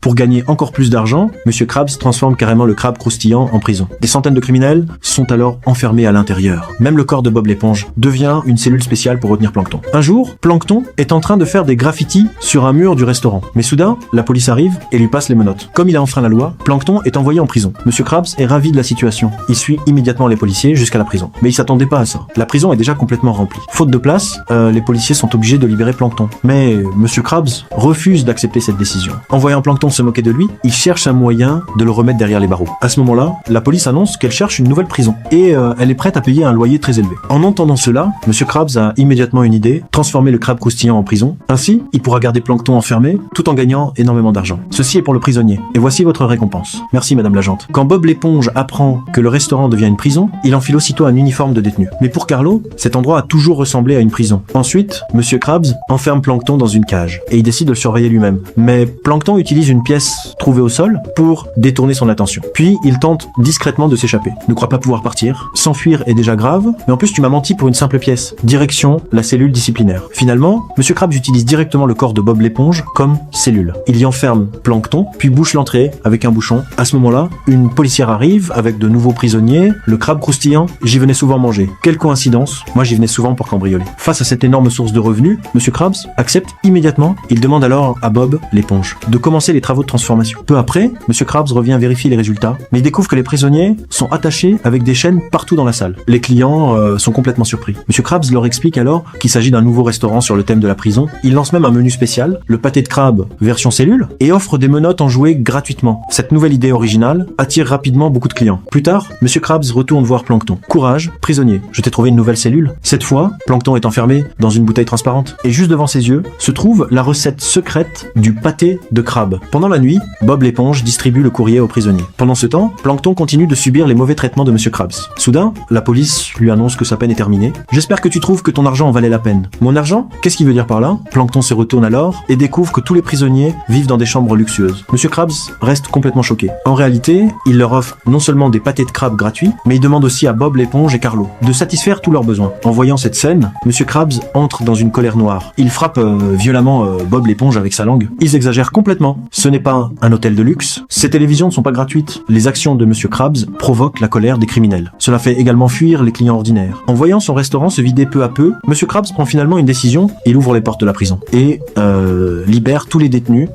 Pour gagner encore plus d'argent, Monsieur Krabs transforme carrément le crabe croustillant en prison. Des centaines de criminels sont alors enfermés à l'intérieur. Même le corps de Bob l'éponge devient une cellule spéciale pour retenir Plankton. Un jour, Plankton est en train de faire des graffitis sur un mur du restaurant. Mais soudain, la police arrive et lui passe les menottes. Comme il a enfreint la loi, Plankton est envoyé en prison. Monsieur Krabs est ravi de la situation. Il suit immédiatement les policiers jusqu'à la prison. Mais il s'attendait pas à ça. La prison est déjà complètement remplie. Faute de place, les policiers sont obligés de libérer Plankton. Mais Monsieur Krabs refuse d'accepter cette décision. En voyant Plankton se moquer de lui, il cherche un moyen de le remettre derrière les barreaux. À ce moment-là, la police annonce qu'elle cherche une nouvelle prison et elle est prête à payer un loyer très élevé. En entendant cela, Monsieur Krabs a immédiatement une idée, transformer le crabe croustillant en prison. Ainsi, il pourra garder Plankton enfermé tout en gagnant énormément d'argent. Ceci est pour le prisonnier. Et voici votre récompense. Merci Madame l'agente. Quand Bob l'éponge apprend que le restaurant devient une prison, il enfile aussitôt un uniforme de détenu. Mais pour Carlo, cet endroit a toujours ressemblé à une prison. Ensuite, Monsieur Krabs enferme Plankton dans une cage et il décide de le surveiller lui-même. Mais Plankton utilise une pièce trouvée au sol pour détourner son attention. Puis, il tente discrètement de s'échapper. Ne croit pas pouvoir partir. S'enfuir est déjà grave, mais en plus tu m'as menti pour une simple pièce. Direction, la cellule disciplinaire. Finalement, Monsieur Krabs utilise directement le corps de Bob l'éponge comme cellule. Il y enferme Plankton, puis bouche l'entrée avec un bouchon. À ce moment-là, une policière arrive avec de nouveaux prisonniers. Le crabe croustillant, j'y venais souvent manger. Quelle coïncidence, moi j'y venais souvent pour cambrioler. Face à cette énorme source de revenus, Monsieur Krabs accepte immédiatement. Il demande alors à Bob l'éponge de commencer les travaux de transformation. Peu après, Monsieur Krabs revient vérifier les résultats, mais il découvre que les prisonniers sont attachés avec des chaînes partout dans la salle. Les clients sont complètement surpris. Monsieur Krabs leur explique alors qu'il s'agit d'un nouveau restaurant sur le thème de la prison. Il lance même un menu spécial, le pâté de crabe version cellule, et offre des menottes en jouet gratuitement. Cette nouvelle idée originale attire rapidement beaucoup de clients. Plus tard, Monsieur Krabs retourne voir Plankton. Courage, prisonnier, je t'ai trouvé une nouvelle cellule. Cette fois, Plankton est enfermé dans une bouteille transparente. Et juste devant ses yeux se trouve la recette secrète du pâté de crabe. Pendant la nuit, Bob l'éponge distribue le courrier aux prisonniers. Pendant ce temps, Plankton continue de subir les mauvais traitements de Monsieur Krabs. Soudain, la police lui annonce que sa peine est terminée. J'espère que tu trouves que ton argent en valait la peine. Mon argent? Qu'est-ce qu'il veut dire par là? Plankton se retourne alors et découvre que tous les prisonniers vivent dans des chambres luxueuses. Monsieur Krabs reste complètement choqué. En réalité, il leur offre non seulement des pâtés de crabe gratuits, mais il demande aussi à Bob l'éponge et Carlo de satisfaire tous leurs besoins. En voyant cette scène, Monsieur Krabs entre dans une colère noire. Il frappe violemment Bob l'éponge avec sa langue. Ils exagèrent complètement. Ce n'est pas un hôtel de luxe. Ces télévisions ne sont pas gratuites. Les actions de Monsieur Krabs provoquent la colère des criminels. Cela fait également fuir les clients ordinaires. En voyant son restaurant se vider peu à peu, Monsieur Krabs prend finalement une décision. Il ouvre les portes de la prison et libère tous les détenus